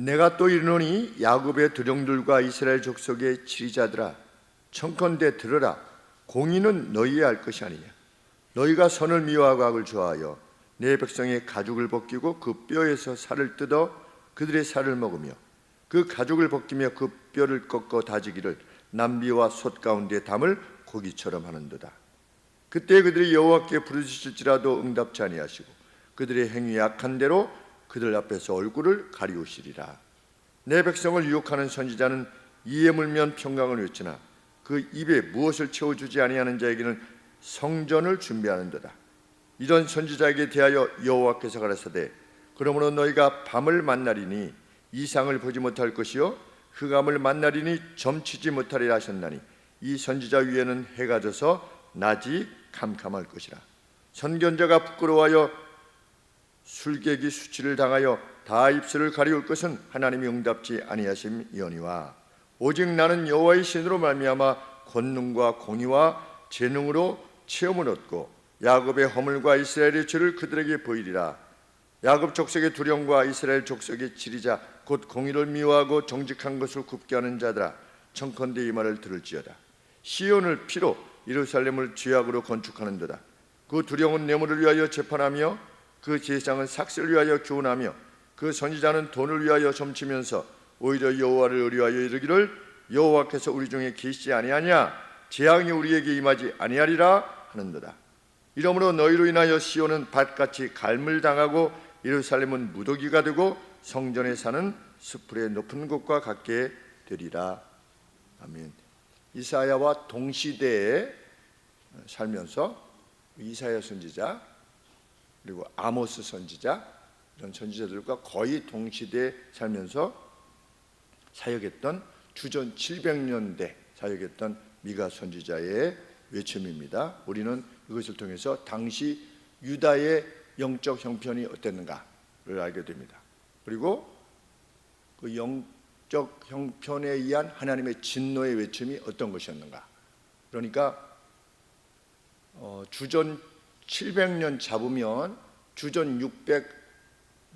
내가 또 이르노니 야곱의 두령들과 이스라엘 족속의 지리자들아, 청컨대 들으라. 공의는 너희의 알 것이 아니냐. 너희가 선을 미워하고 악을 좋아하여 내 백성의 가죽을 벗기고 그 뼈에서 살을 뜯어 그들의 살을 먹으며 그 가죽을 벗기며 그 뼈를 꺾어 다지기를 남비와 솥 가운데 담을 고기처럼 하는도다. 그때 그들이 여호와께 부르짖을지라도 응답치 아니하시고 그들의 행위 악한 대로 그들 앞에서 얼굴을 가리우시리라. 내 백성을 유혹하는 선지자는 이에 물면 평강을 외치나 그 입에 무엇을 채워주지 아니하는 자에게는 성전을 준비하는도다. 이런 선지자에게 대하여 여호와께서 가라사대 그러므로 너희가 밤을 만나리니 이상을 보지 못할 것이요 흑암을 만나리니 점치지 못하리라 하셨나니 이 선지자 위에는 해가 져서 낮이 캄캄할 것이라. 선견자가 부끄러워하여 술객이 수치를 당하여 다 입술을 가리울 것은 하나님이 응답지 아니하심이오니와 오직 나는 여호와의 신으로 말미암아 권능과 공의와 재능으로 체험을 얻고 야곱의 허물과 이스라엘의 죄를 그들에게 보이리라. 야곱 족속의 두령과 이스라엘 족속의 지리자 곧 공의를 미워하고 정직한 것을 굽게 하는 자들아, 청컨대 이 말을 들을지어다. 시온을 피로 예루살렘을 죄악으로 건축하는도다. 그 두령은 뇌물을 위하여 재판하며 그 제사장은 삭슬을 위하여 교훈하며 그 선지자는 돈을 위하여 점치면서 오히려 여호와를 의뢰하여 이르기를 여호와께서 우리 중에 계시지 아니하냐, 재앙이 우리에게 임하지 아니하리라 하는도다. 이러므로 너희로 인하여 시온은 밭같이 갈물 당하고 예루살렘은 무더기가 되고 성전에 사는 수풀의 높은 곳과 같게 되리라. 아멘. 이사야와 동시대에 살면서 이사야 선지자 그리고 아모스 선지자 이런 선지자들과 거의 동시대에 살면서 사역했던 주전 700년대 사역했던 미가 선지자의 외침입니다. 우리는 이것을 통해서 당시 유다의 영적 형편이 어땠는가를 알게 됩니다. 그리고 그 영적 형편에 의한 하나님의 진노의 외침이 어떤 것이었는가. 그러니까 주전 700년 잡으면 주전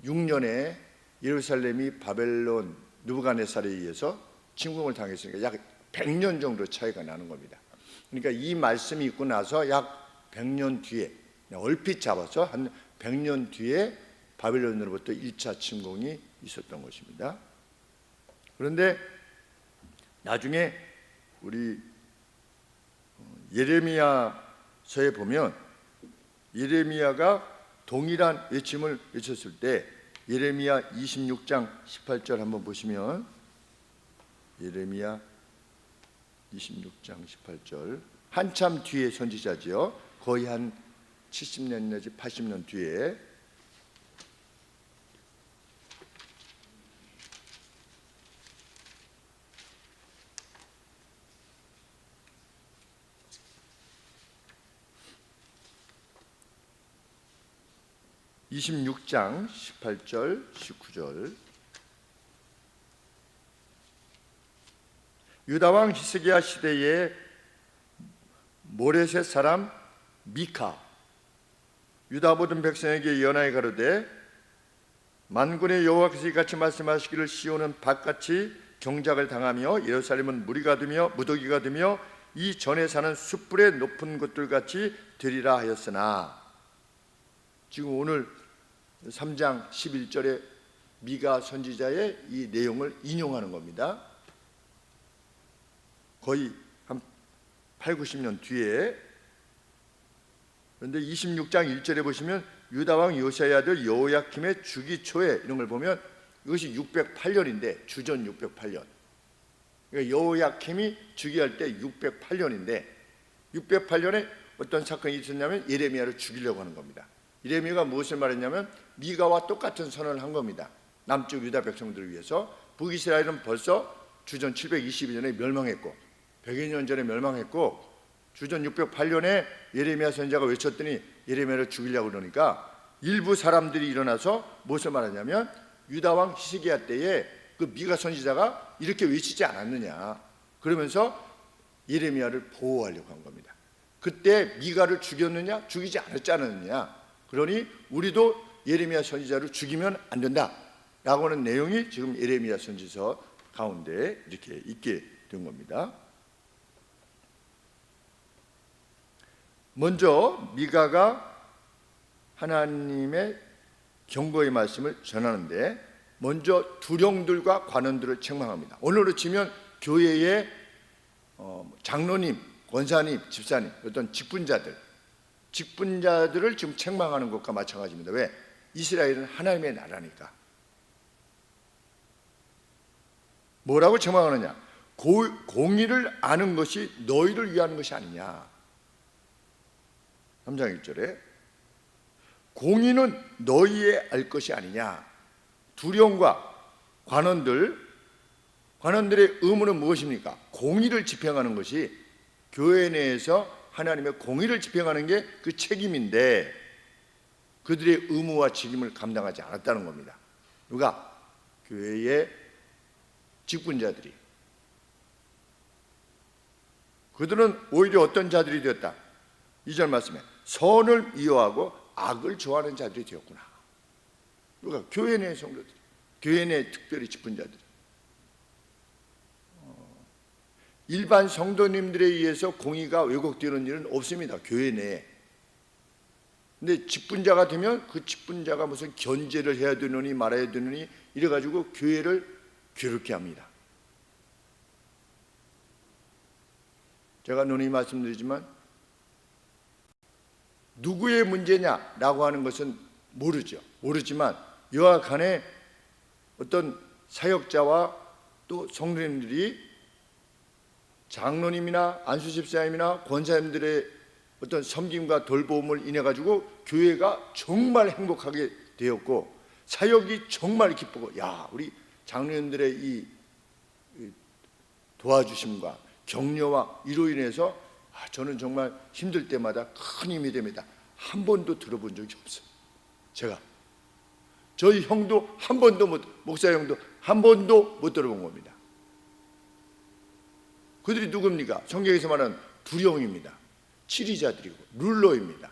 606년에 예루살렘이 바벨론 느부갓네살에 의해서 침공을 당했으니까 약 100년 정도 차이가 나는 겁니다. 그러니까 이 말씀이 있고 나서 약 100년 뒤에 얼핏 잡아서 한 100년 뒤에 바벨론으로부터 1차 침공이 있었던 것입니다. 그런데 나중에 우리 예레미야서에 보면 예레미야가 동일한 외침을 외쳤을 때 예레미야 26장 18절 한번 보시면 예레미야 26장 18절 한참 뒤에 선지자지요. 거의 한 70년 내지 80년 뒤에 (26장) 18절 19절 유다왕 히스기야 시대에 모레셋 사람 미카 유다 모든 백성에게 예언하여 가로되 만군의 여호와께서 이같이 말씀하시기를 시온은 밭같이 경작을 당하며 예루살렘은 무리가 되며 무더기가 되며 이 전에 사는 숯불의 높은 곳들같이 되리라 하였으나 지금 오늘 3장 11절에 미가 선지자의 이 내용을 인용하는 겁니다. 거의 한 8, 90년 뒤에. 그런데 26장 1절에 보시면 유다왕 요시야의 아들 여호야킴의 주기 초에 이런 걸 보면 이것이 608년인데 주전 608년 그러니까 여호야킴이 주기할 때 608년인데 608년에 어떤 사건이 있었냐면 예레미야를 죽이려고 하는 겁니다. 예레미야가 무엇을 말했냐면 미가와 똑같은 선언을 한 겁니다. 남쪽 유다 백성들을 위해서. 북이스라엘은 벌써 주전 722년에 멸망했고 100여 년 전에 멸망했고 주전 608년에 예레미야 선지자가 외쳤더니 예레미야를 죽이려고 그러니까 일부 사람들이 일어나서 무엇을 말하냐면 유다왕 히스기야 때에 그 미가 선지자가 이렇게 외치지 않았느냐 그러면서 예레미야를 보호하려고 한 겁니다. 그때 미가를 죽였느냐 죽이지 않았지 않았느냐 그러니 우리도 예레미야 선지자를 죽이면 안 된다 라고 하는 내용이 지금 예레미야 선지서 가운데 이렇게 있게 된 겁니다. 먼저 미가가 하나님의 경고의 말씀을 전하는데 먼저 두령들과 관원들을 책망합니다. 오늘로 치면 교회의 장로님, 권사님, 집사님, 어떤 직분자들을 지금 책망하는 것과 마찬가지입니다. 왜? 이스라엘은 하나님의 나라니까. 뭐라고 책망하느냐? 공의를 아는 것이 너희를 위한 것이 아니냐. 3장 1절에 공의는 너희의 알 것이 아니냐. 두령과 관원들의 의무는 무엇입니까? 공의를 집행하는 것이, 교회 내에서 하나님의 공의를 집행하는 게 그 책임인데 그들의 의무와 책임을 감당하지 않았다는 겁니다. 누가? 교회의 직분자들이. 그들은 오히려 어떤 자들이 되었다? 2절 말씀에 선을 미워하고 악을 좋아하는 자들이 되었구나. 누가? 교회 내 성도들, 교회 내 특별히 직분자들. 일반 성도님들에 의해서 공의가 왜곡되는 일은 없습니다, 교회 내에. 근데 직분자가 되면 그 직분자가 무슨 견제를 해야 되느니 말아야 되느니 이래가지고 교회를 괴롭게 합니다. 제가 누누이 말씀드리지만 누구의 문제냐라고 하는 것은 모르지만 여하간에 어떤 사역자와 또 성도님들이 장로님이나 안수집사님이나 권사님들의 어떤 섬김과 돌보음을 인해 가지고 교회가 정말 행복하게 되었고 사역이 정말 기쁘고, 야, 우리 장로님들의 이 도와주심과 격려와 이로 인해서 저는 정말 힘들 때마다 큰 힘이 됩니다. 한 번도 들어본 적이 없어요. 제가 저희 형도 한 번도 목사 형도 한 번도 못 들어본 겁니다. 그들이 누굽니까? 성경에서 말하는 두령입니다. 치리자들이고 룰러입니다.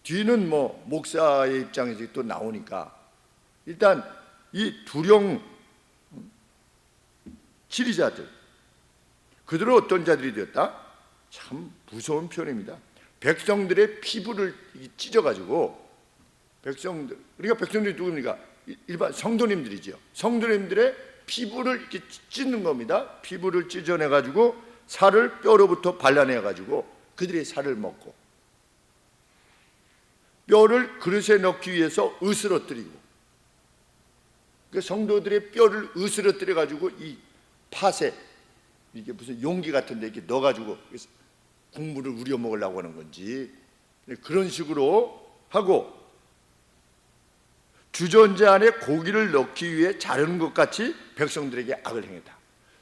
뒤는 목사의 입장에서 또 나오니까 일단 이 두령 치리자들, 그들은 어떤 자들이 되었다? 참 무서운 표현입니다. 백성들의 피부를 찢어가지고 우리가 백성들이 누굽니까? 일반 성도님들이죠. 성도님들의 피부를 이렇게 찢는 겁니다. 피부를 찢어내가지고 살을 뼈로부터 발라내가지고 그들의 살을 먹고 뼈를 그릇에 넣기 위해서 으스러뜨리고, 그 성도들의 뼈를 으스러뜨려가지고 이 팥에 이게 무슨 용기 같은데 이렇게 넣어가지고 국물을 우려 먹으려고 하는 건지 그런 식으로 하고, 주전자 안에 고기를 넣기 위해 자르는 것 같이 백성들에게 악을 행했다.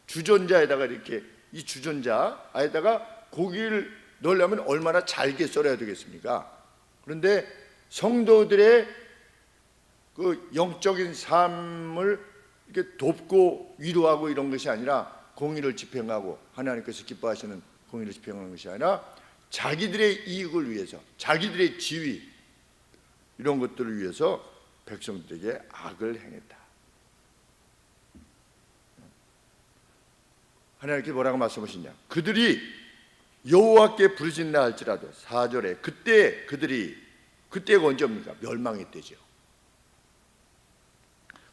주전자에다가 이렇게 이 주전자에다가 고기를 넣으려면 얼마나 잘게 썰어야 되겠습니까? 그런데 성도들의 그 영적인 삶을 이렇게 돕고 위로하고 이런 것이 아니라, 공의를 집행하고 하나님께서 기뻐하시는 공의를 집행하는 것이 아니라 자기들의 이익을 위해서, 자기들의 지위 이런 것들을 위해서 백성들에게 악을 행했다. 하나님께서 뭐라고 말씀하시냐? 그들이 여호와께 부르짖나 할지라도, 4절에 그때가 언제입니까? 멸망의 때죠.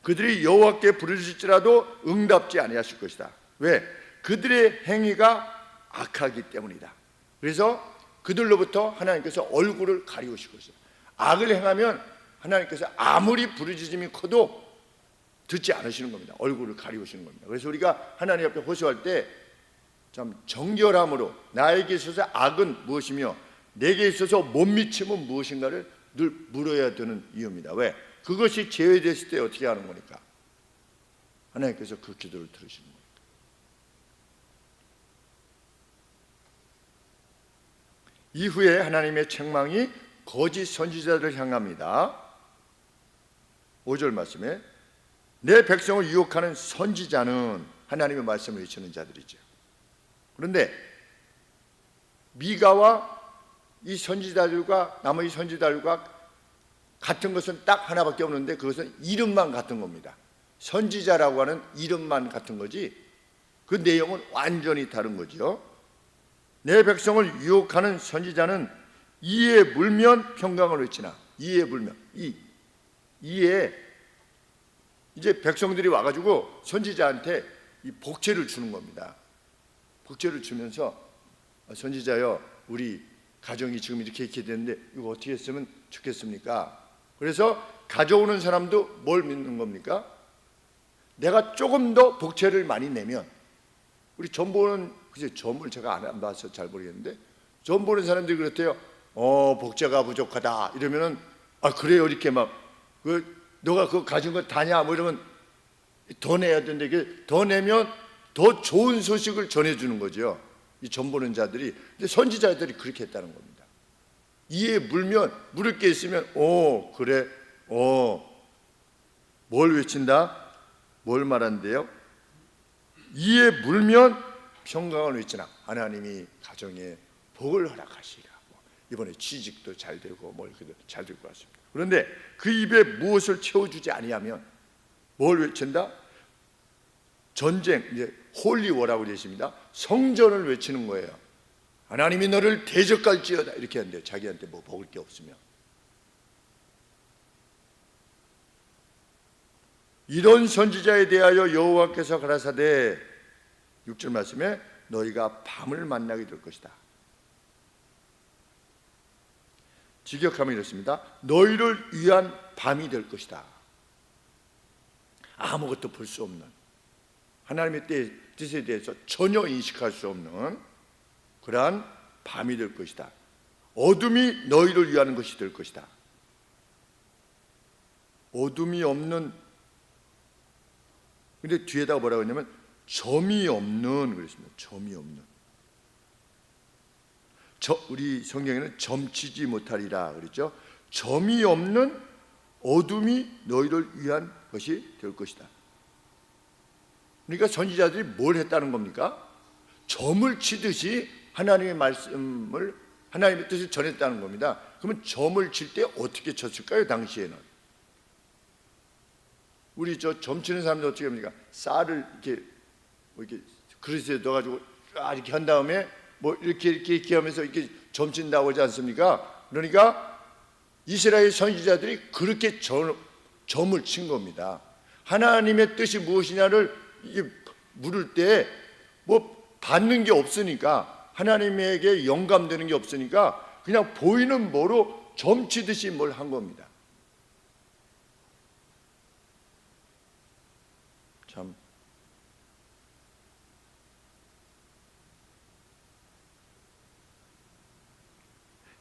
그들이 여호와께 부르짖을지라도 응답지 아니하실 것이다. 왜? 그들의 행위가 악하기 때문이다. 그래서 그들로부터 하나님께서 얼굴을 가리우실 것이다. 악을 행하면 하나님께서 아무리 부르짖음이 커도 듣지 않으시는 겁니다. 얼굴을 가리우시는 겁니다. 그래서 우리가 하나님 앞에 호소할 때 참 정결함으로, 나에게 있어서 악은 무엇이며 내게 있어서 못 미침은 무엇인가를 늘 물어야 되는 이유입니다. 왜? 그것이 제외됐을 때 어떻게 하는 거니까? 하나님께서 그 기도를 들으시는 거니까. 이후에 하나님의 책망이 거짓 선지자들을 향합니다. 5절 말씀에 내 백성을 유혹하는 선지자는 하나님의 말씀을 외치는 자들이죠. 그런데 미가와 이 선지자들과 나머지 선지자들과 같은 것은 딱 하나밖에 없는데 그것은 이름만 같은 겁니다. 선지자라고 하는 이름만 같은 거지 그 내용은 완전히 다른 거죠. 내 백성을 유혹하는 선지자는 이에 물면 평강을 외치나. 이에 물면 이에 이제 백성들이 와가지고 선지자한테 이 복채를 주는 겁니다. 복채를 주면서 선지자여, 우리 가정이 지금 이렇게 되는데 이거 어떻게 했으면 좋겠습니까? 그래서 가져오는 사람도 뭘 믿는 겁니까? 내가 조금 더 복채를 많이 내면, 우리 점 보는, 글쎄 점을 제가 안 봐서 잘 모르겠는데 점 보는 사람들이 그렇대요. 복채가 부족하다 이러면은 그래요 이렇게 막 너가 그거 가진 거 다냐 뭐 이러면 더 내야 되는데 이게 더 내면 더 좋은 소식을 전해주는 거죠. 이 점 보는 자들이. 근데 선지자들이 그렇게 했다는 겁니다. 이에 물면, 물을 게 있으면 그래 뭘 외친다? 뭘 말한대요? 이에 물면 평강을 외치나. 하나님이 가정에 복을 허락하시라고. 이번에 취직도 잘 되고 뭘 잘 될 것 같습니다. 그런데 그 입에 무엇을 채워주지 아니하면 뭘 외친다? 전쟁, 이제 홀리워라고 되십니다. 성전을 외치는 거예요. 하나님이 너를 대적할지어다 이렇게 하는데 자기한테 뭐 먹을 게 없으면. 이런 선지자에 대하여 여호와께서 가라사대 6절 말씀에 너희가 밤을 만나게 될 것이다. 직역하면 이렇습니다. 너희를 위한 밤이 될 것이다. 아무것도 볼 수 없는, 하나님의 뜻에 대해서 전혀 인식할 수 없는 그러한 밤이 될 것이다. 어둠이 너희를 위하는 것이 될 것이다. 어둠이 없는, 근데 뒤에다가 뭐라고 했냐면 점이 없는 그랬습니다. 점이 없는. 우리 성경에는 점치지 못하리라 그랬죠. 점이 없는 어둠이 너희를 위한 것이 될 것이다. 그러니까 선지자들이 뭘 했다는 겁니까? 점을 치듯이 하나님의 말씀을, 하나님의 뜻을 전했다는 겁니다. 그러면 점을 칠 때 어떻게 쳤을까요? 당시에는 우리 점 치는 사람들 어떻게 합니까? 쌀을 이렇게 그릇에 넣어가지고 이렇게 한 다음에 뭐 이렇게 하면서 이렇게 점 친다고 하지 않습니까? 그러니까 이스라엘 선지자들이 그렇게 점을 친 겁니다. 하나님의 뜻이 무엇이냐를 물을 때 뭐 받는 게 없으니까, 하나님에게 영감되는 게 없으니까 그냥 보이는 뭐로 점치듯이 뭘 한 겁니다. 참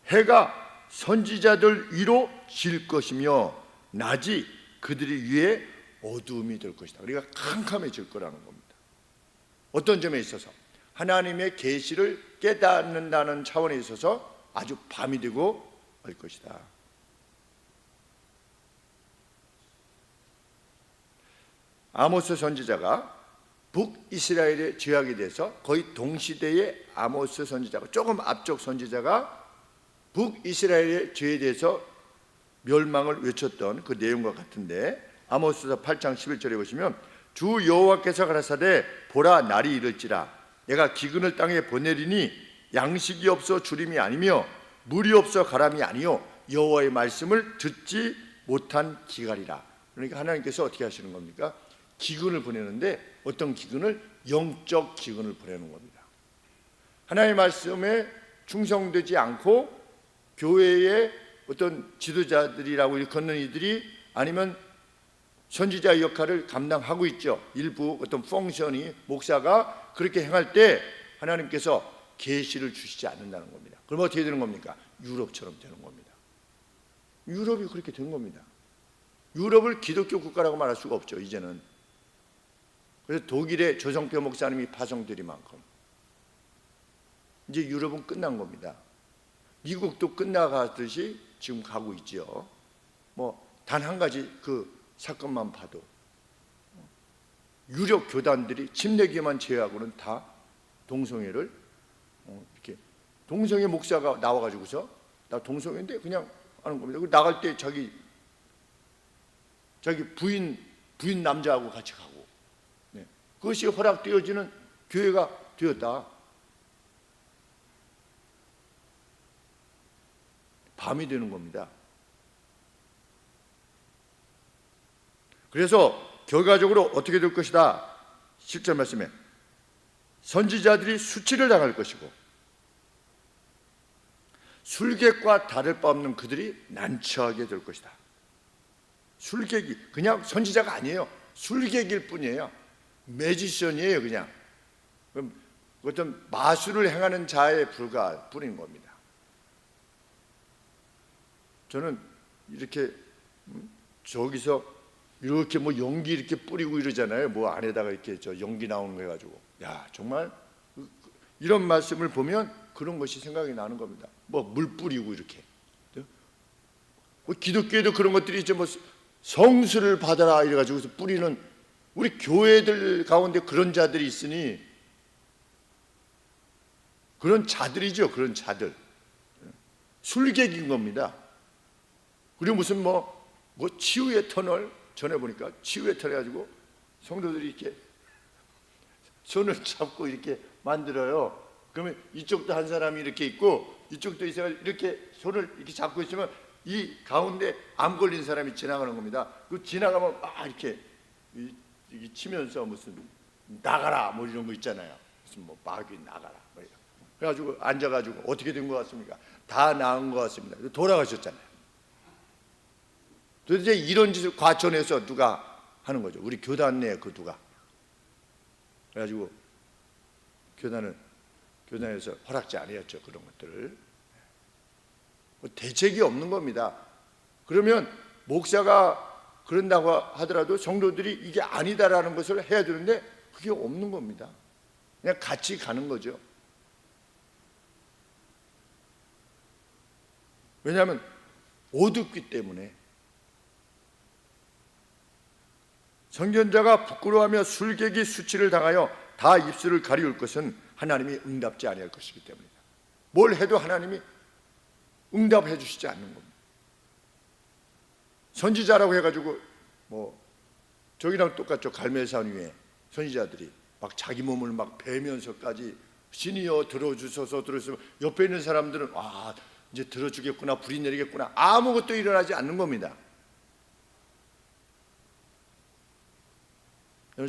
해가 선지자들 위로 질 것이며 낮이 그들이 위에 어두움이 될 것이다. 우리가 캄캄해질 거라는 겁니다. 어떤 점에 있어서? 하나님의 계시를 깨닫는다는 차원에 있어서 아주 밤이 되고 말 것이다. 아모스 선지자가 북이스라엘의 죄악에 대해서 거의 동시대의 아모스 선지자가, 조금 앞쪽 선지자가 북이스라엘의 죄에 대해서 멸망을 외쳤던 그 내용과 같은데, 아모스서 8장 11절에 보시면 주 여호와께서 가라사대 보라 날이 이를지라 내가 기근을 땅에 보내리니 양식이 없어 주림이 아니며 물이 없어 가람이 아니요 여호와의 말씀을 듣지 못한 기갈이라. 그러니까 하나님께서 어떻게 하시는 겁니까? 기근을 보내는데 어떤 기근을? 영적 기근을 보내는 겁니다. 하나님의 말씀에 충성되지 않고 교회의 어떤 지도자들이라고 일컫는 이들이, 아니면 선지자 역할을 감당하고 있죠. 일부 어떤 펑션이, 목사가 그렇게 행할 때 하나님께서 계시를 주시지 않는다는 겁니다. 그럼 어떻게 되는 겁니까? 유럽처럼 되는 겁니다. 유럽이 그렇게 된 겁니다. 유럽을 기독교 국가라고 말할 수가 없죠, 이제는. 그래서 독일의 조성표 목사님이 파송들이 많고, 이제 유럽은 끝난 겁니다. 미국도 끝나가듯이 지금 가고 있죠. 뭐 단 한 가지 그 사건만 봐도 유력 교단들이 침례기만 제외하고는 다 동성애를 이렇게, 동성애 목사가 나와가지고서 나 동성애인데 그냥 하는 겁니다. 나갈 때 자기 자기 부인 남자하고 같이 가고, 네. 그것이 허락되어지는 교회가 되었다. 밤이 되는 겁니다. 그래서 결과적으로 어떻게 될 것이다. 10절 말씀에 선지자들이 수치를 당할 것이고 술객과 다를 바 없는 그들이 난처하게 될 것이다. 술객이 그냥 선지자가 아니에요. 술객일 뿐이에요. 매지션이에요. 그냥 어떤 마술을 행하는 자에 불과할 뿐인 겁니다. 저는 이렇게 저기서 이렇게 뭐 연기 이렇게 뿌리고 이러잖아요. 뭐 안에다가 이렇게 저 연기 나오는 거 해가지고, 야 정말 이런 말씀을 보면 그런 것이 생각이 나는 겁니다. 뭐 물 뿌리고 이렇게, 뭐 기독교에도 그런 것들이 이제 뭐 성수를 받아라 이래가지고 뿌리는, 우리 교회들 가운데 그런 자들이 있으니 그런 자들이죠. 그런 자들 술객인 겁니다. 그리고 무슨 뭐 치유의 터널, 전에 보니까 치유의 터널 해가지고 성도들이 이렇게 손을 잡고 이렇게 만들어요. 그러면 이쪽도 한 사람이 이렇게 있고 이쪽도 있어가 이렇게 손을 이렇게 잡고 있으면 이 가운데 암 걸린 사람이 지나가는 겁니다. 그 지나가면 막 이렇게 치면서 무슨 나가라 뭐 이런 거 있잖아요. 무슨 뭐 마귀 나가라 뭐 이런. 그래가지고 앉아가지고 어떻게 된 것 같습니까? 다 나은 것 같습니다. 돌아가셨잖아요. 도대체 이런 짓을 과천에서 누가 하는 거죠? 우리 교단 내에 그 누가. 그래가지고 교단에서 허락지 아니었죠. 그런 것들을. 대책이 없는 겁니다. 그러면 목사가 그런다고 하더라도 성도들이 이게 아니다라는 것을 해야 되는데 그게 없는 겁니다. 그냥 같이 가는 거죠. 왜냐하면 어둡기 때문에. 선견자가 부끄러워하며 술객이 수치를 당하여 다 입술을 가리울 것은 하나님이 응답지 아니할 것이기 때문이다. 뭘 해도 하나님이 응답해 주시지 않는 겁니다. 선지자라고 해가지고 뭐 저기랑 똑같죠. 갈매산 위에 선지자들이 막 자기 몸을 막 베면서까지 신이여 들어주소서 들어주소서, 옆에 있는 사람들은 아 이제 들어주겠구나, 불이 내리겠구나, 아무것도 일어나지 않는 겁니다.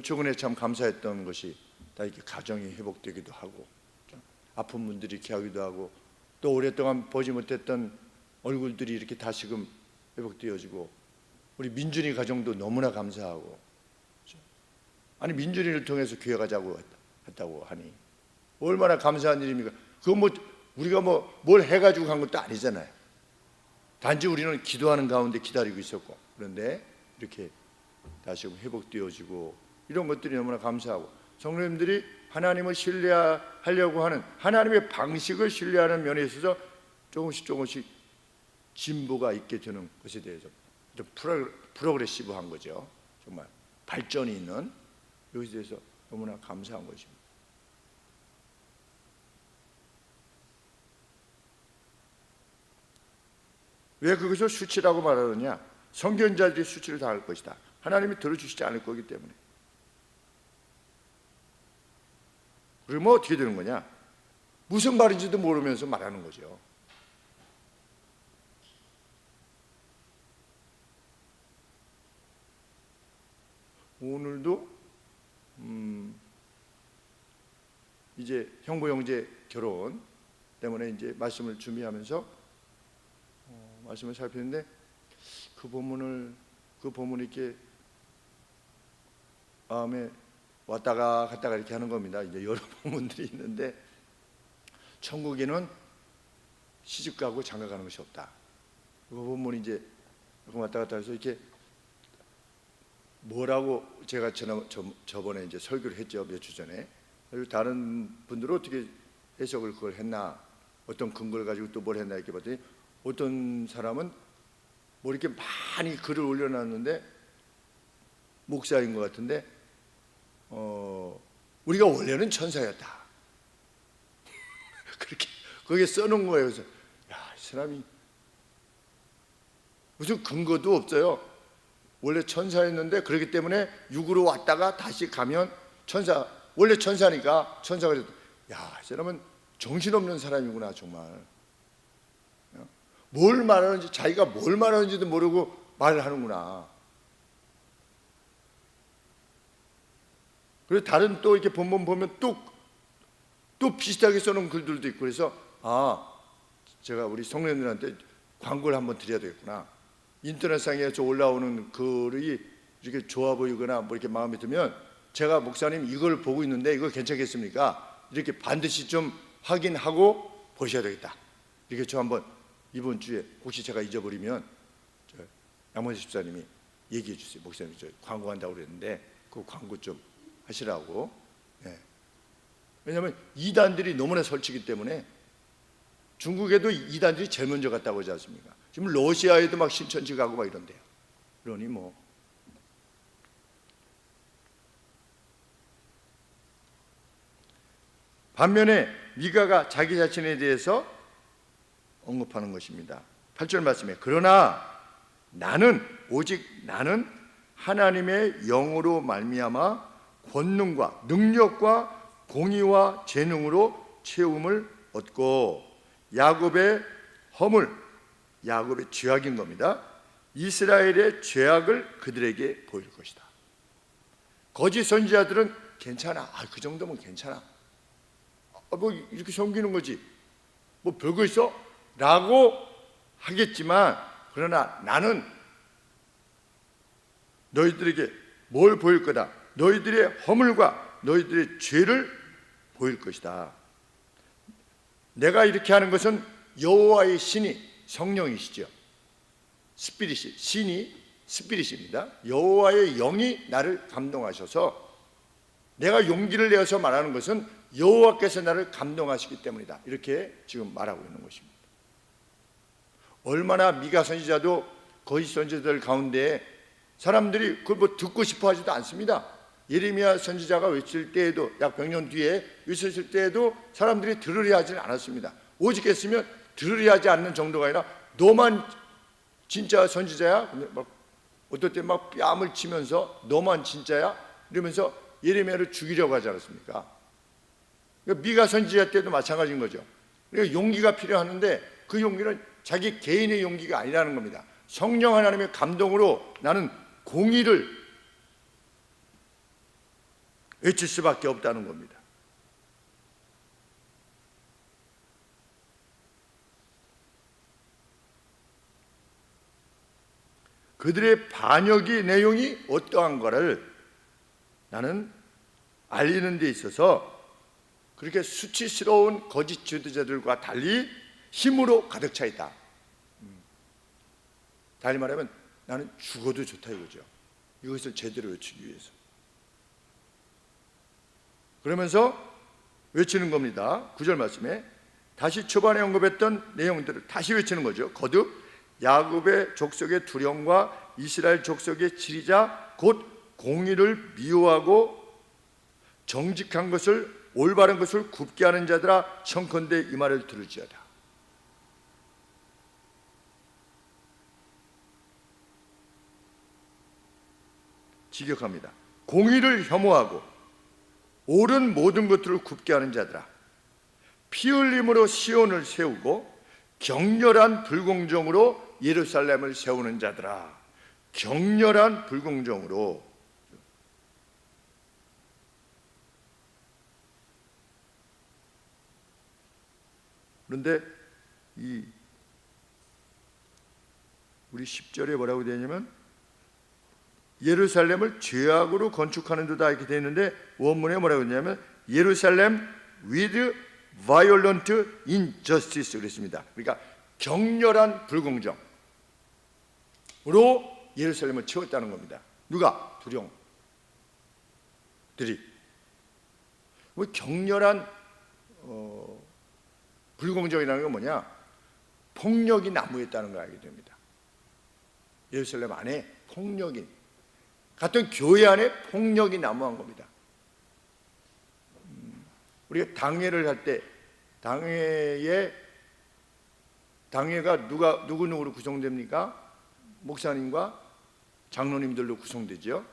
최근에 참 감사했던 것이 다 이렇게 가정이 회복되기도 하고 아픈 분들이 이렇게 하기도 하고 또 오랫동안 보지 못했던 얼굴들이 이렇게 다시금 회복되어지고 우리 민준이 가정도 너무나 감사하고, 아니 민준이를 통해서 교회 가자고 했다고 하니 얼마나 감사한 일입니까? 그거 뭐 우리가 뭐 뭘 해가지고 간 것도 아니잖아요. 단지 우리는 기도하는 가운데 기다리고 있었고, 그런데 이렇게 다시금 회복되어지고 이런 것들이 너무나 감사하고, 성도님들이 하나님을 신뢰하려고 하는 하나님의 방식을 신뢰하는 면에 있어서 조금씩 진보가 있게 되는 것에 대해서 좀 프로그레시브한 거죠. 정말 발전이 있는, 여기에 대해서 너무나 감사한 것입니다. 왜 그것을 수치라고 말하느냐? 선견자들이 수치를 당할 것이다. 하나님이 들어주시지 않을 거기 때문에. 그러면 어떻게 되는 거냐? 무슨 말인지도 모르면서 말하는 거죠. 오늘도 이제 형부 형제 결혼 때문에 이제 말씀을 준비하면서 말씀을 살폈는데 그 본문이 이렇게 마음에 왔다가 갔다가 이렇게 하는 겁니다. 이제 여러 본문들이 있는데 천국에는 시집가고 장가가는 것이 없다. 그 본문이 이제 왔다 갔다 해서 이렇게 뭐라고 제가 저번에 이제 설교를 했죠. 몇 주 전에. 그리고 다른 분들은 어떻게 해석을 그걸 했나, 어떤 근거를 가지고 또 뭘 했나 이렇게 봤더니 어떤 사람은 뭐 이렇게 많이 글을 올려놨는데 목사인 것 같은데 우리가 원래는 천사였다. 그렇게 거기에 써놓은 거예요. 그래서 야, 이 사람이 무슨 근거도 없어요. 원래 천사였는데 그렇기 때문에 육으로 왔다가 다시 가면 천사, 원래 천사니까 천사가 그랬 야, 이 사람은 정신없는 사람이구나 정말. 뭘 말하는지, 자기가 뭘 말하는지도 모르고 말을 하는구나. 그리고 다른 또 이렇게 본문 보면 또 비슷하게 써놓은 글들도 있고, 그래서 제가 우리 성도님들한테 광고를 한번 드려야 되겠구나. 인터넷상에서 올라오는 글이 이렇게 좋아 보이거나 뭐 이렇게 마음에 들면 제가 목사님 이걸 보고 있는데 이거 괜찮겠습니까? 이렇게 반드시 좀 확인하고 보셔야 되겠다. 이렇게 저 한번 이번 주에 혹시 제가 잊어버리면 양원식 집사님이 얘기해 주세요. 목사님 저 광고한다고 그랬는데 그 광고 좀 하시라고. 예. 왜냐하면 이단들이 너무나 설치기 때문에 중국에도 이단들이 제일 먼저 갔다고 하지 않습니까? 지금 러시아에도 막 신천지 가고 막 이런데요. 그러니 뭐 반면에 미가가 자기 자신에 대해서 언급하는 것입니다. 8절 말씀에 그러나 나는 오직 나는 하나님의 영으로 말미암아 권능과 능력과 공의와 재능으로 채움을 얻고 야곱의 허물, 야곱의 죄악인 겁니다. 이스라엘의 죄악을 그들에게 보일 것이다. 거짓 선지자들은 괜찮아. 그 정도면 괜찮아. 뭐 이렇게 섬기는 거지. 뭐 별거 있어? 라고 하겠지만 그러나 나는 너희들에게 뭘 보일 거다. 너희들의 허물과 너희들의 죄를 보일 것이다. 내가 이렇게 하는 것은 여호와의 신이 성령이시죠. 스피릿이, 신이 스피릿입니다. 여호와의 영이 나를 감동하셔서 내가 용기를 내어서 말하는 것은 여호와께서 나를 감동하시기 때문이다. 이렇게 지금 말하고 있는 것입니다. 얼마나 미가 선지자도 거짓 선지자들 가운데 사람들이 그걸 뭐 듣고 싶어 하지도 않습니다. 예레미야 선지자가 외칠 때에도 약 100년 뒤에 외쳤을 때에도 사람들이 들으려 하지는 않았습니다. 오직 했으면 들으려 하지 않는 정도가 아니라 너만 진짜 선지자야? 막 어떨 때 막 뺨을 치면서 너만 진짜야? 이러면서 예레미야를 죽이려고 하지 않았습니까? 그러니까 미가 선지자 때도 마찬가지인 거죠. 그러니까 용기가 필요하는데 그 용기는 자기 개인의 용기가 아니라는 겁니다. 성령 하나님의 감동으로 나는 공의를 외칠 수밖에 없다는 겁니다. 그들의 반역의 내용이 어떠한가를 나는 알리는 데 있어서 그렇게 수치스러운 거짓 지도자들과 달리 힘으로 가득 차 있다. 달리 말하면 나는 죽어도 좋다 이거죠. 이것을 제대로 외치기 위해서. 그러면서 외치는 겁니다. 9절 말씀에 다시 초반에 언급했던 내용들을 다시 외치는 거죠. 거듭 야곱의 족속의 두령과 이스라엘 족속의 지리자 곧 공의를 미워하고 정직한 것을 올바른 것을 굽게 하는 자들아 청컨대 이 말을 들을지어다. 직역합니다. 공의를 혐오하고 옳은 모든 것들을 굽게 하는 자들아 피 흘림으로 시온을 세우고 격렬한 불공정으로 예루살렘을 세우는 자들아 격렬한 불공정으로. 그런데 우리 10절에 뭐라고 되냐면 예루살렘을 죄악으로 건축하는 데다 이렇게 되어 있는데 원문에 뭐라고 했냐면 예루살렘 with violent injustice 그랬습니다. 그러니까 격렬한 불공정으로 예루살렘을 채웠다는 겁니다. 누가? 두령들이. 뭐 격렬한 불공정이라는 건 뭐냐? 폭력이 난무했다는 걸 알게 됩니다. 예루살렘 안에 폭력이, 같은 교회 안에 폭력이 난무한 겁니다. 우리가 당회를 할 때 당회가 누구누구로 구성됩니까? 목사님과 장로님들로 구성되죠.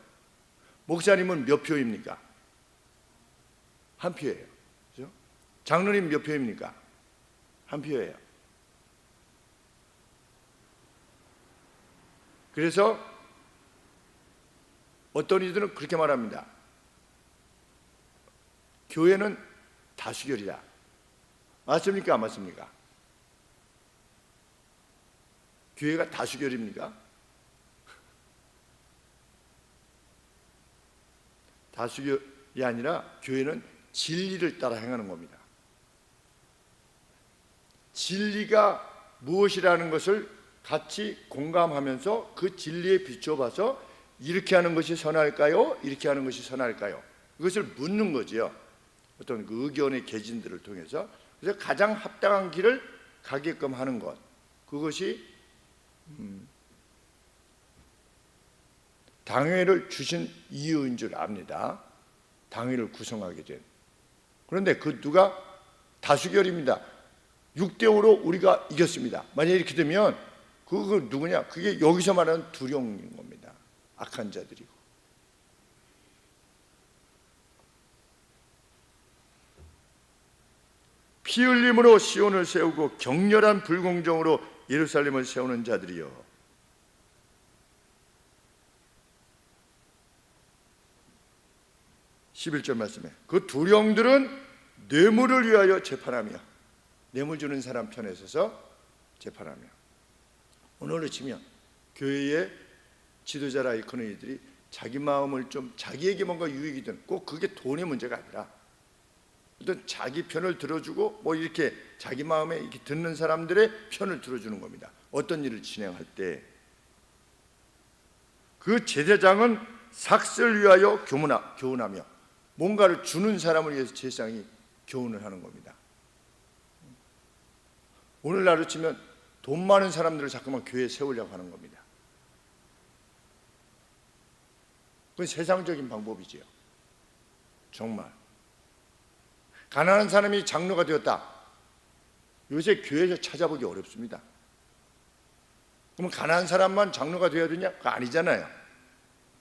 목사님은 몇 표입니까? 한 표예요. 그렇죠? 장로님 몇 표입니까? 한 표예요. 그래서 어떤 이들은 그렇게 말합니다. 교회는 다수결이다. 맞습니까? 안 맞습니까? 교회가 다수결입니까? 다수결이 아니라 교회는 진리를 따라 행하는 겁니다. 진리가 무엇이라는 것을 같이 공감하면서 그 진리에 비춰봐서 이렇게 하는 것이 선할까요? 이렇게 하는 것이 선할까요? 이것을 묻는 거죠. 어떤 그 의견의 개진들을 통해서. 그래서 가장 합당한 길을 가게끔 하는 것, 그것이 당회를 주신 이유인 줄 압니다. 당회를 구성하게 된. 그런데 그 누가 다수결입니다. 6대5로 우리가 이겼습니다. 만약 이렇게 되면 그거 누구냐? 그게 여기서 말하는 두령인 겁니다. 악한 자들이고. 피 흘림으로 시온을 세우고 격렬한 불공정으로 예루살렘을 세우는 자들이여, 11절 말씀에 그 두령들은 뇌물을 위하여 재판하며, 뇌물 주는 사람 편에 서서 재판하며. 오늘로 치면 교회의 지도자라 이끄는 이들이 자기 마음을 좀, 자기에게 뭔가 유익이든, 꼭 그게 돈의 문제가 아니라 어떤 자기 편을 들어주고 뭐 이렇게 자기 마음에 이렇게 듣는 사람들의 편을 들어주는 겁니다. 어떤 일을 진행할 때 그 제사장은 삭슬 위하여 교훈하며, 뭔가를 주는 사람을 위해서 제사장이 교훈을 하는 겁니다. 오늘날로 치면 돈 많은 사람들을 자꾸만 교회에 세우려고 하는 겁니다. 그건 세상적인 방법이지요. 정말 가난한 사람이 장로가 되었다, 요새 교회에서 찾아보기 어렵습니다. 그러면 가난한 사람만 장로가 되어야 되냐? 그거 아니잖아요.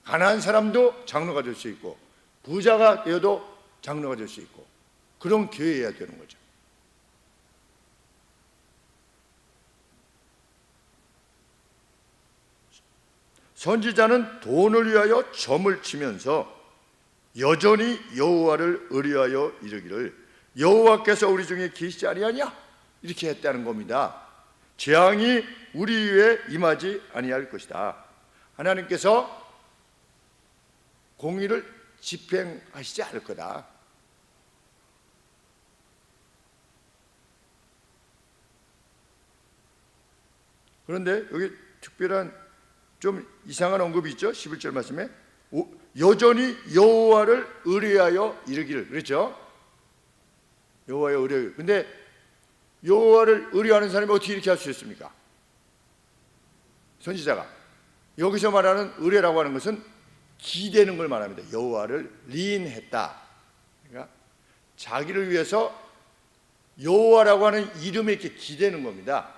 가난한 사람도 장로가 될 수 있고 부자가 되어도 장로가 될 수 있고, 그런 교회여야 되는 거죠. 선지자는 돈을 위하여 점을 치면서 여전히 여호와를 의뢰하여 이르기를 여호와께서 우리 중에 계시지 아니하냐? 이렇게 했다는 겁니다. 재앙이 우리 위에 임하지 아니할 것이다. 하나님께서 공의를 집행하시지 않을 거다. 그런데 여기 특별한 좀 이상한 언급이 있죠. 11절 말씀에 여전히 여호와를 의뢰하여 이르기를, 그렇죠? 여호와의 의뢰. 근데 여호와를 의뢰하는 사람이 어떻게 이렇게 할 수 있습니까? 선지자가 여기서 말하는 의뢰라고 하는 것은 기대는 걸 말합니다. 여호와를 리인했다. 그러니까 자기를 위해서 여호와라고 하는 이름에 이렇게 기대는 겁니다.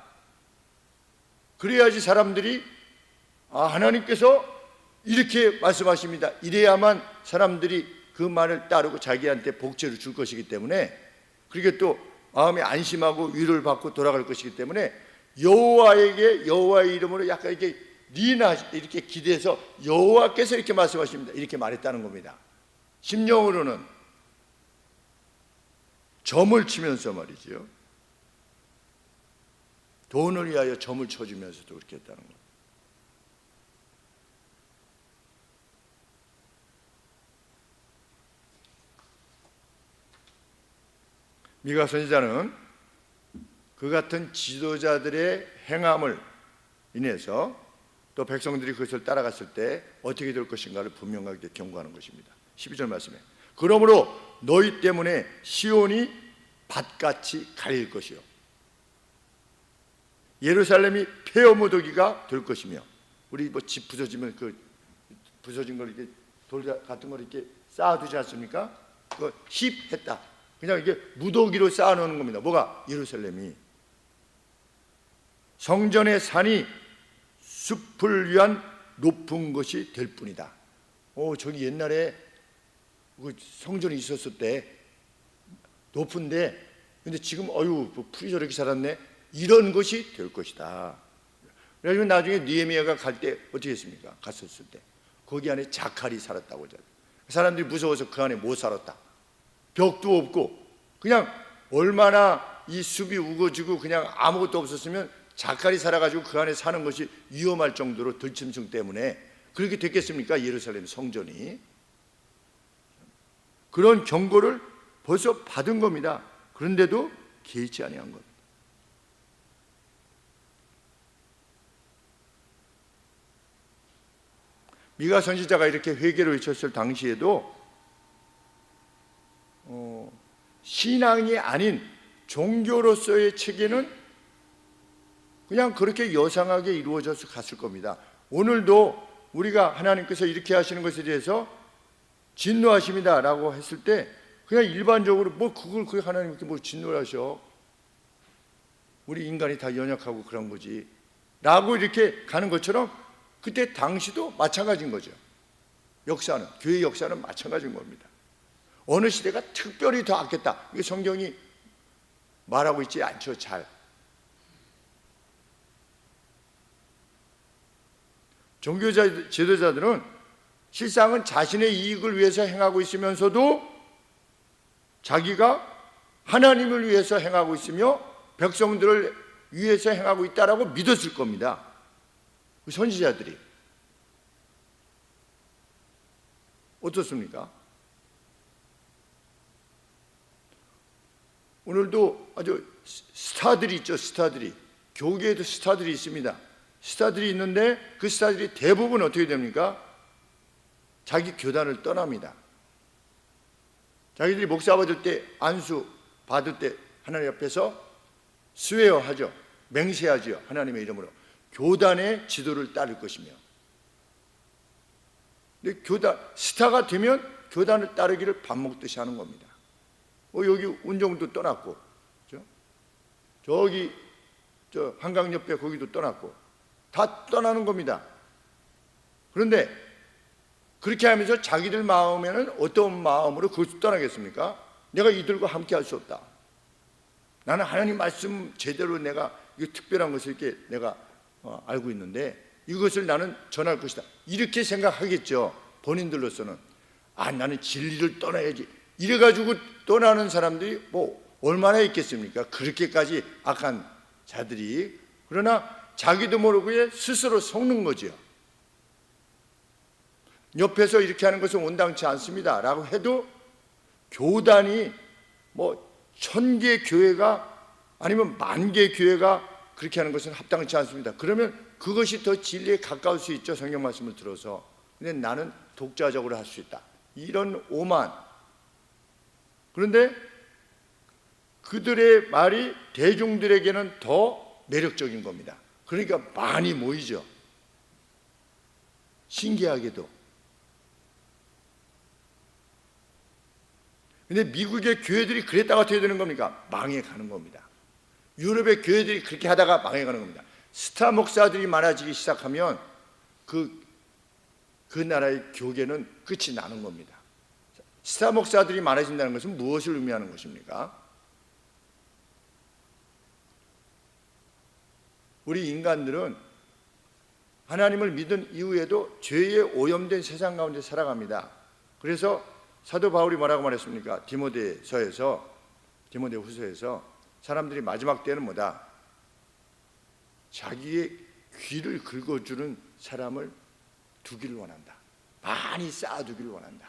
그래야지 사람들이 하나님께서 이렇게 말씀하십니다, 이래야만 사람들이 그 말을 따르고 자기한테 복제를 줄 것이기 때문에, 그렇게 또 마음에 안심하고 위로를 받고 돌아갈 것이기 때문에 여호와에게 여호와의 이름으로 약간 이렇게 이렇게 기대해서 여호와께서 이렇게 말씀하십니다, 이렇게 말했다는 겁니다. 심령으로는 점을 치면서 말이죠. 돈을 위하여 점을 쳐주면서도 그렇게 했다는 겁니다. 미가 선지자는 그 같은 지도자들의 행함을 인해서 또 백성들이 그것을 따라갔을 때 어떻게 될 것인가를 분명하게 경고하는 것입니다. 12절 말씀에 그러므로 너희 때문에 시온이 밭같이 가릴 것이요 예루살렘이 폐허무더기가 될 것이며, 우리 뭐 집 부서지면 그 부서진 걸 이렇게 돌 같은 걸 이렇게 쌓아두지 않습니까? 그거 힙했다. 그냥 이게 무더기로 쌓아놓는 겁니다. 뭐가? 예루살렘이. 성전의 산이 숲을 위한 높은 것이 될 뿐이다. 저기 옛날에 그 성전이 있었을 때 높은데 근데 지금 풀이 저렇게 자랐네. 이런 것이 될 것이다. 그래가지고 나중에 느헤미야가 갈 때 어떻게 했습니까? 갔었을 때 거기 안에 자칼이 살았다고 하잖아요. 사람들이 무서워서 그 안에 못 살았다. 벽도 없고 그냥 얼마나 이 숲이 우거지고 그냥 아무것도 없었으면 자칼이 살아가지고 그 안에 사는 것이 위험할 정도로 들짐승 때문에 그렇게 됐겠습니까? 예루살렘 성전이. 그런 경고를 벌써 받은 겁니다. 그런데도 개의치 아니한 겁니다. 미가 선지자가 이렇게 회개를 외쳤을 당시에도 신앙이 아닌 종교로서의 체계는 그냥 그렇게 여상하게 이루어져서 갔을 겁니다. 오늘도 우리가 하나님께서 이렇게 하시는 것에 대해서 진노하십니다 라고 했을 때 그냥 일반적으로 그걸 하나님께 진노를 하셔. 우리 인간이 다 연약하고 그런 거지 라고 이렇게 가는 것처럼 그때 당시도 마찬가지인 거죠. 역사는, 교회 역사는 마찬가지인 겁니다. 어느 시대가 특별히 더 악했다. 이게 성경이 말하고 있지 않죠. 잘. 종교 지도자들은 실상은 자신의 이익을 위해서 행하고 있으면서도 자기가 하나님을 위해서 행하고 있으며 백성들을 위해서 행하고 있다라고 믿었을 겁니다. 그 선지자들이. 어떻습니까? 오늘도 아주 스타들이 있죠. 스타들이. 교계에도 스타들이 있습니다. 스타들이 있는데 그 스타들이 대부분 어떻게 됩니까? 자기 교단을 떠납니다. 자기들이 목사 받을 때, 안수 받을 때 하나님 앞에서 스웨어하죠. 맹세하죠. 하나님의 이름으로 교단의 지도를 따를 것이며. 근데 스타가 되면 교단을 따르기를 밥 먹듯이 하는 겁니다. 여기 운정도 떠났고, 그렇죠? 저기 한강 옆에 거기도 떠났고 다 떠나는 겁니다. 그런데 그렇게 하면서 자기들 마음에는 어떤 마음으로 그것을 떠나겠습니까? 내가 이들과 함께 할 수 없다. 나는 하나님 말씀 제대로 내가 이거 특별한 것을 이렇게 내가 알고 있는데 이것을 나는 전할 것이다. 이렇게 생각하겠죠. 본인들로서는. 나는 진리를 떠나야지. 이래가지고 떠나는 사람들이 얼마나 있겠습니까? 그렇게까지 악한 자들이. 그러나 자기도 모르게 스스로 속는 거죠. 옆에서 이렇게 하는 것은 온당치 않습니다 라고 해도 교단이 1000개 교회가 아니면 10,000개 교회가 그렇게 하는 것은 합당치 않습니다. 그러면 그것이 더 진리에 가까울 수 있죠. 성경 말씀을 들어서. 근데 나는 독자적으로 할 수 있다. 이런 오만. 그런데 그들의 말이 대중들에게는 더 매력적인 겁니다. 그러니까 많이 모이죠. 신기하게도. 근데 미국의 교회들이 그랬다가 어떻게 되는 겁니까? 망해가는 겁니다. 유럽의 교회들이 그렇게 하다가 망해가는 겁니다. 스타 목사들이 많아지기 시작하면 그 나라의 교계는 끝이 나는 겁니다. 스타 목사들이 많아진다는 것은 무엇을 의미하는 것입니까? 우리 인간들은 하나님을 믿은 이후에도 죄에 오염된 세상 가운데 살아갑니다. 그래서 사도 바울이 뭐라고 말했습니까? 디모데후서에서 사람들이 마지막 때는 뭐다? 자기의 귀를 긁어주는 사람을 두기를 원한다. 많이 쌓아두기를 원한다.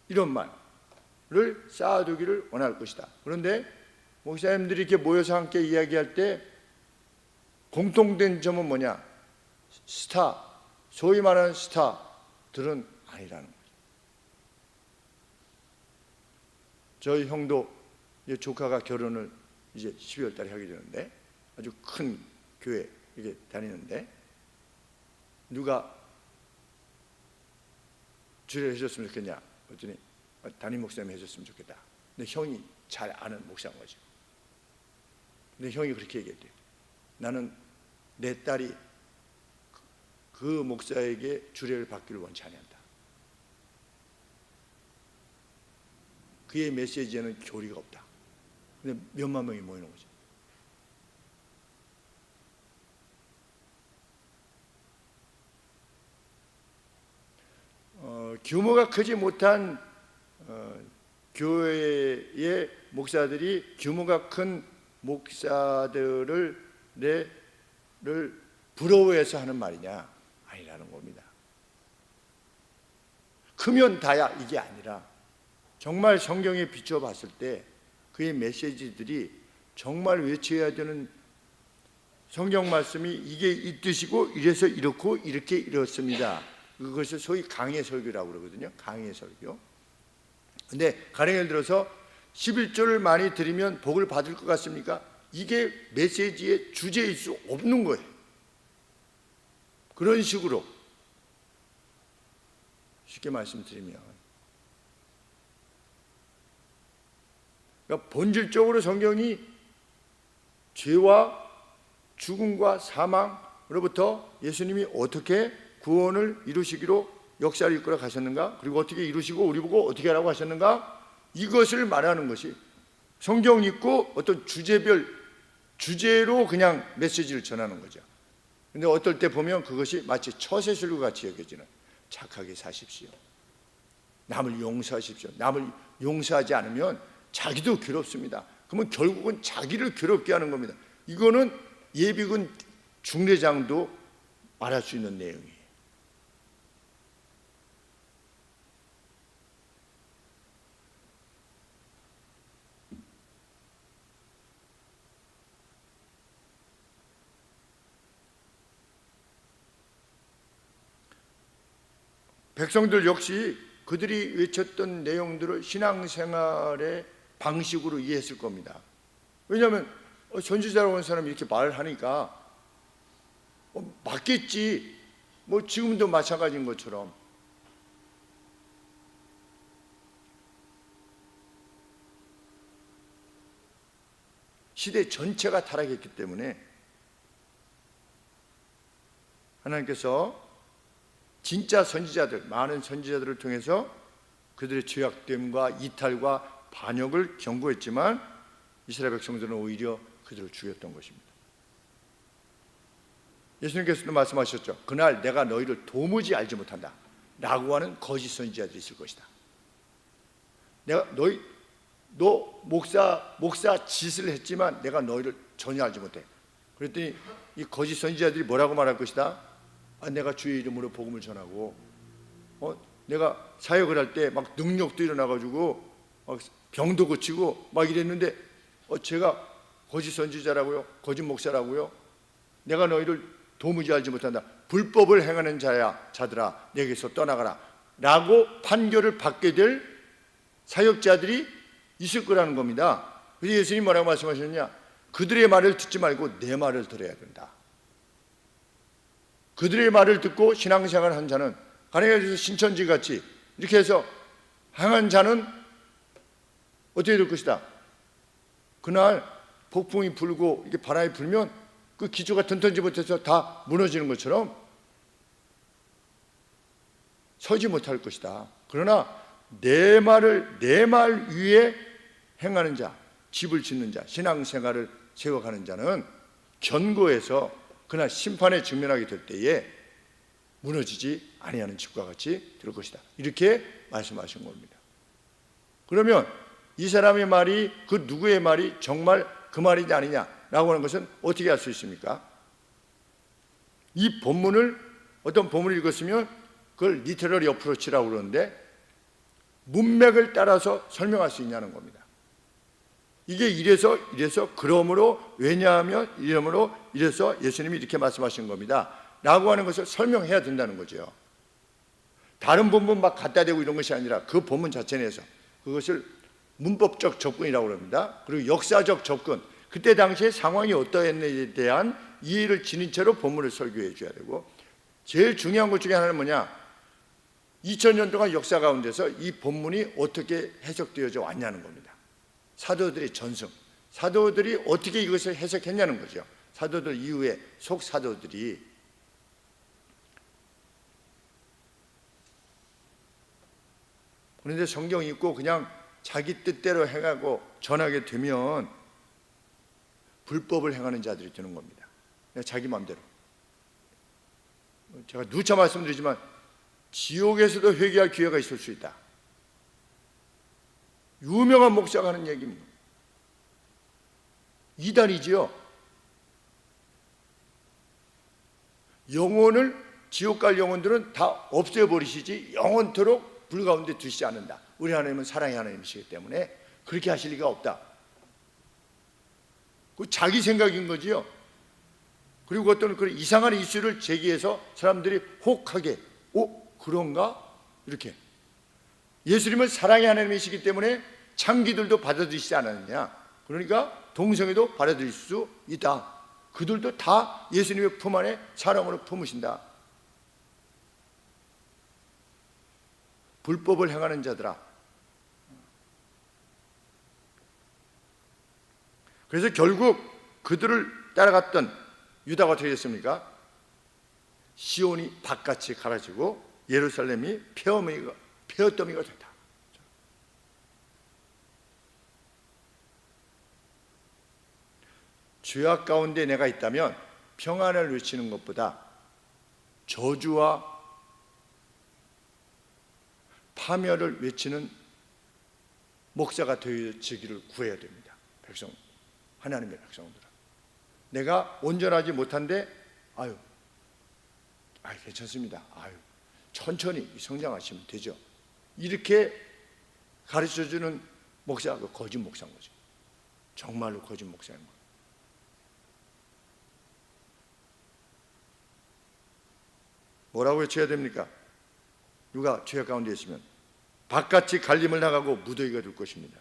이런 말을 쌓아두기를 원할 것이다. 그런데 목사님들이 이렇게 모여서 함께 이야기할 때 공통된 점은 뭐냐? 소위 말하는 스타들은 아니라는 거죠. 저희 형도 조카가 결혼을 이제 12월 달에 하게 되는데 아주 큰 교회 이렇게 다니는데 누가 주례 해줬으면 좋겠냐? 그랬더니 담임 목사님이 해줬으면 좋겠다. 근데 형이 잘 아는 목사인 거죠. 근데 형이 그렇게 얘기했대요. 나는 내 딸이 그 목사에게 주례를 받기를 원치 아니한다. 그의 메시지에는 교리가 없다. 근데 몇만 명이 모이는 거죠. 규모가 크지 못한 교회의 목사들이 규모가 큰 목사들을 부러워해서 하는 말이냐? 아니라는 겁니다. 크면 다야 이게 아니라 정말 성경에 비추어 봤을 때 그의 메시지들이 정말 외쳐야 되는 성경 말씀이 이게 이 뜻이고 이래서 이렇고 이렇게 이렇습니다. 그것을 소위 강해 설교라고 그러거든요. 강해 설교. 근데 가령 예를 들어서 11조를 많이 드리면 복을 받을 것 같습니까? 이게 메시지의 주제일 수 없는 거예요. 그런 식으로 쉽게 말씀드리면, 그러니까 본질적으로 성경이 죄와 죽음과 사망으로부터 예수님이 어떻게 구원을 이루시기로 역사를 이끌어 가셨는가, 그리고 어떻게 이루시고 우리 보고 어떻게 하라고 하셨는가, 이것을 말하는 것이 성경 읽고 어떤 주제로 그냥 메시지를 전하는 거죠. 근데 어떨 때 보면 그것이 마치 처세술과 같이 여겨지는, 착하게 사십시오, 남을 용서하십시오. 남을 용서하지 않으면 자기도 괴롭습니다. 그러면 결국은 자기를 괴롭게 하는 겁니다. 이거는 예비군 중대장도 말할 수 있는 내용이에요. 백성들 역시 그들이 외쳤던 내용들을 신앙생활의 방식으로 이해했을 겁니다. 왜냐하면 선지자라고 하는 사람이 이렇게 말을 하니까 맞겠지, 뭐 지금도 마찬가지인 것처럼. 시대 전체가 타락했기 때문에 하나님께서 진짜 선지자들, 많은 선지자들을 통해서 그들의 죄악됨과 이탈과 반역을 경고했지만 이스라엘 백성들은 오히려 그들을 죽였던 것입니다. 예수님께서도 말씀하셨죠. 그날 내가 너희를 도무지 알지 못한다 라고 하는 거짓 선지자들이 있을 것이다. 내가 너 목사 짓을 했지만 내가 너희를 전혀 알지 못해. 그랬더니 이 거짓 선지자들이 뭐라고 말할 것이다. 내가 주의 이름으로 복음을 전하고 내가 사역을 할 때 막 능력도 일어나가지고 막 병도 고치고 막 이랬는데 제가 거짓 선지자라고요? 거짓 목사라고요? 내가 너희를 도무지 알지 못한다. 불법을 행하는 자들아 내게서 떠나가라 라고 판결을 받게 될 사역자들이 있을 거라는 겁니다. 그래서 예수님 뭐라고 말씀하셨느냐? 그들의 말을 듣지 말고 내 말을 들어야 된다. 그들의 말을 듣고 신앙생활을 한 자는, 가령해서 신천지같이 이렇게 해서 행한 자는 어떻게 될 것이다. 그날 폭풍이 불고 이게 바람이 불면 그 기초가 튼튼지 못해서 다 무너지는 것처럼 서지 못할 것이다. 그러나 내 말 위에 행하는 자, 집을 짓는 자, 신앙생활을 세워가는 자는 견고해서 그날 심판에 직면하게 될 때에 무너지지 아니하는 집과 같이 될 것이다. 이렇게 말씀하신 겁니다. 그러면 이 사람의 말이 그 누구의 말이 정말 그 말이냐 아니냐라고 하는 것은 어떻게 알 수 있습니까? 이 본문을 어떤 본문을 읽었으면 그걸 리터러리 어프로치라고 그러는데 문맥을 따라서 설명할 수 있냐는 겁니다. 이게 이래서 그러므로 왜냐하면 이러므로 이래서 예수님이 이렇게 말씀하신 겁니다 라고 하는 것을 설명해야 된다는 거죠. 다른 본문 막 갖다 대고 이런 것이 아니라 그 본문 자체 내에서 그것을 문법적 접근이라고 합니다. 그리고 역사적 접근, 그때 당시에 상황이 어떠했는지에 대한 이해를 지닌 채로 본문을 설교해 줘야 되고, 제일 중요한 것 중에 하나는 뭐냐, 2000년 동안 역사 가운데서 이 본문이 어떻게 해석되어져 왔냐는 겁니다. 사도들의 전승, 사도들이 어떻게 이것을 해석했냐는 거죠. 사도들 이후에 속사도들이 그런데 성경 읽고 그냥 자기 뜻대로 행하고 전하게 되면 불법을 행하는 자들이 되는 겁니다. 그냥 자기 마음대로. 제가 누차 말씀드리지만 지옥에서도 회개할 기회가 있을 수 있다. 유명한 목사가 하는 얘기입니다. 이단이지요. 영혼을 지옥 갈 영혼들은 다 없애버리시지 영원토록 불 가운데 두시지 않는다. 우리 하나님은 사랑의 하나님이시기 때문에 그렇게 하실 리가 없다. 그 자기 생각인 거지요. 그리고 어떤 그런 이상한 이슈를 제기해서 사람들이 혹하게 그런가? 이렇게 예수님은 사랑의 하나님이시기 때문에 창기들도 받아들이시지 않았느냐. 그러니까 동성애도 받아들일 수 있다. 그들도 다 예수님의 품 안에 사랑으로 품으신다. 불법을 행하는 자들아. 그래서 결국 그들을 따라갔던 유다가 어떻게 됐습니까? 시온이 밭같이 갈아지고 예루살렘이 폐허더미가 됐다. 죄악 가운데 내가 있다면 평안을 외치는 것보다 저주와 파멸을 외치는 목사가 되어지기를 구해야 됩니다. 백성, 하나님의 백성들은. 내가 온전하지 못한데 괜찮습니다. 천천히 성장하시면 되죠. 이렇게 가르쳐주는 목사가 거짓 목사인 거죠. 정말로 거짓 목사인 거예요. 뭐라고 외쳐야 됩니까? 누가 죄악 가운데 있으면 밭같이 갈림을 나가고 무더기가 될 것입니다.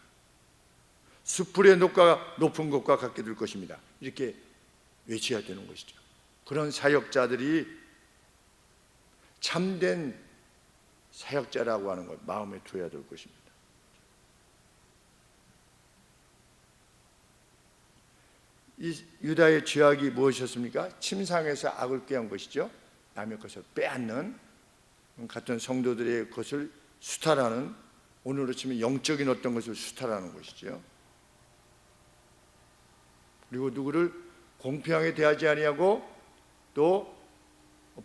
수풀의 높은 곳과 같게 될 것입니다. 이렇게 외쳐야 되는 것이죠. 그런 사역자들이 참된 사역자라고 하는 걸 마음에 두어야 될 것입니다. 이 유다의 죄악이 무엇이었습니까? 침상에서 악을 꾀한 것이죠. 남의 것을 빼앗는, 같은 성도들의 것을 수탈하는, 오늘로 치면 영적인 어떤 것을 수탈하는 것이죠. 그리고 누구를 공평하게 대하지 아니하고 또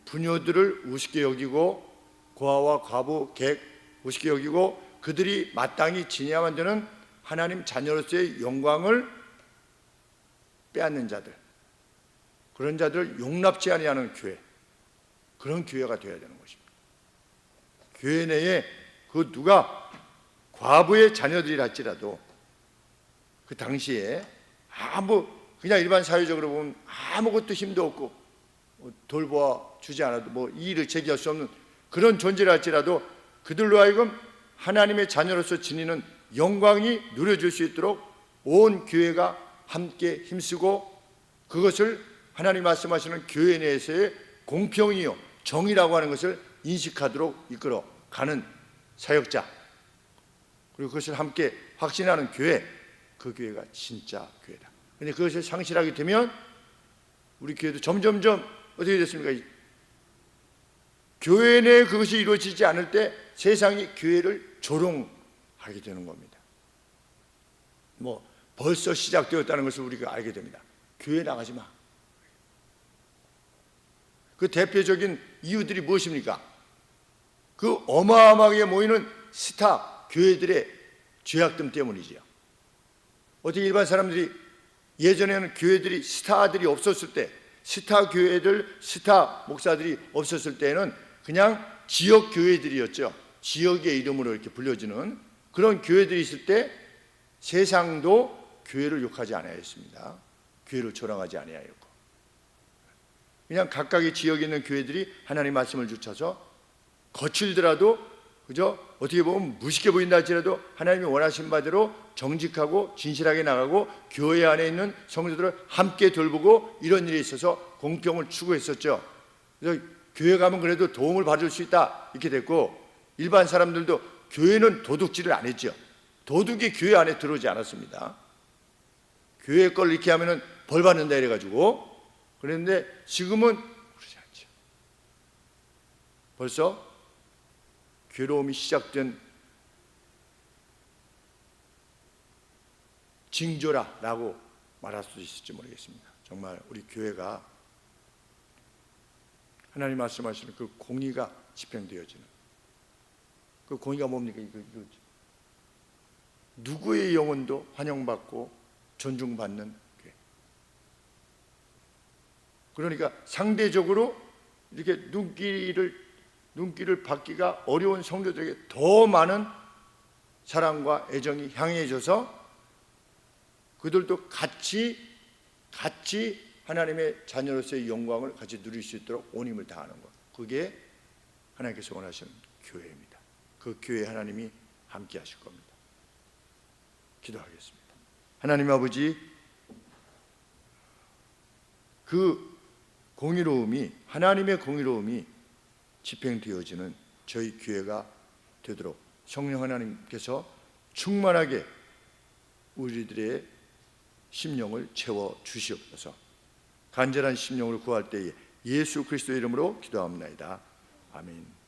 부녀들을 우습게 여기고 고아와 과부, 객 우습게 여기고 그들이 마땅히 지녀야만 되는 하나님 자녀로서의 영광을 빼앗는 자들, 그런 자들을 용납지 아니하는 교회, 그런 교회가 되어야 되는 것입니다. 교회 내에 그 누가 과부의 자녀들이라 할지라도 그 당시에 그냥 일반 사회적으로 보면 아무것도 힘도 없고 돌보아 주지 않아도 이 일을 제기할 수 없는 그런 존재라 할지라도 그들로 하여금 하나님의 자녀로서 지니는 영광이 누려질 수 있도록 온 교회가 함께 힘쓰고 그것을 하나님 말씀하시는 교회 내에서의 공평이요 정의라고 하는 것을 인식하도록 이끌어 가는 사역자, 그리고 그것을 함께 확신하는 교회, 그 교회가 진짜 교회다. 그런데 그것을 상실하게 되면 우리 교회도 점점점 어떻게 됐습니까? 교회 내에 그것이 이루어지지 않을 때 세상이 교회를 조롱하게 되는 겁니다. 벌써 시작되었다는 것을 우리가 알게 됩니다. 교회 나가지 마. 그 대표적인 이유들이 무엇입니까? 그 어마어마하게 모이는 스타 교회들의 죄악됨 때문이지요. 어떻게 일반 사람들이 예전에는 교회들이 스타들이 없었을 때, 스타 교회들, 스타 목사들이 없었을 때는 그냥 지역 교회들이었죠. 지역의 이름으로 이렇게 불려지는 그런 교회들이 있을 때 세상도 교회를 욕하지 아니하였습니다. 교회를 조롱하지 아니하였고, 그냥 각각의 지역에 있는 교회들이 하나님 말씀을 주쳐서 거칠더라도 그저 어떻게 보면 무식해 보인다 할지라도 하나님이 원하신 바대로 정직하고 진실하게 나가고 교회 안에 있는 성도들을 함께 돌보고 이런 일에 있어서 공평을 추구했었죠. 그래서 교회 가면 그래도 도움을 받을 수 있다 이렇게 됐고, 일반 사람들도 교회는 도둑질을 안 했죠. 도둑이 교회 안에 들어오지 않았습니다. 교회 걸 이렇게 하면은 벌 받는다 이래가지고 그런데 지금은 그러지 않죠. 벌써 괴로움이 시작된 징조라라고 말할 수도 있을지 모르겠습니다. 정말 우리 교회가 하나님 말씀하시는 그 공의가 집행되어지는, 그 공의가 뭡니까? 이거죠. 누구의 영혼도 환영받고 존중받는 교회. 그러니까 상대적으로 이렇게 눈길을 받기가 어려운 성도들에게 더 많은 사랑과 애정이 향해져서 그들도 같이 하나님의 자녀로서의 영광을 같이 누릴 수 있도록 온 힘을 다하는 것, 그게 하나님께서 원하시는 교회입니다. 그 교회에 하나님이 함께 하실 겁니다. 기도하겠습니다. 하나님 아버지, 그 공의로움이, 하나님의 공의로움이 집행되어지는 저희 교회가 되도록 성령 하나님께서 충만하게 우리들의 심령을 채워 주시옵소서. 간절한 심령을 구할 때에 예수 그리스도의 이름으로 기도합니다. 아멘.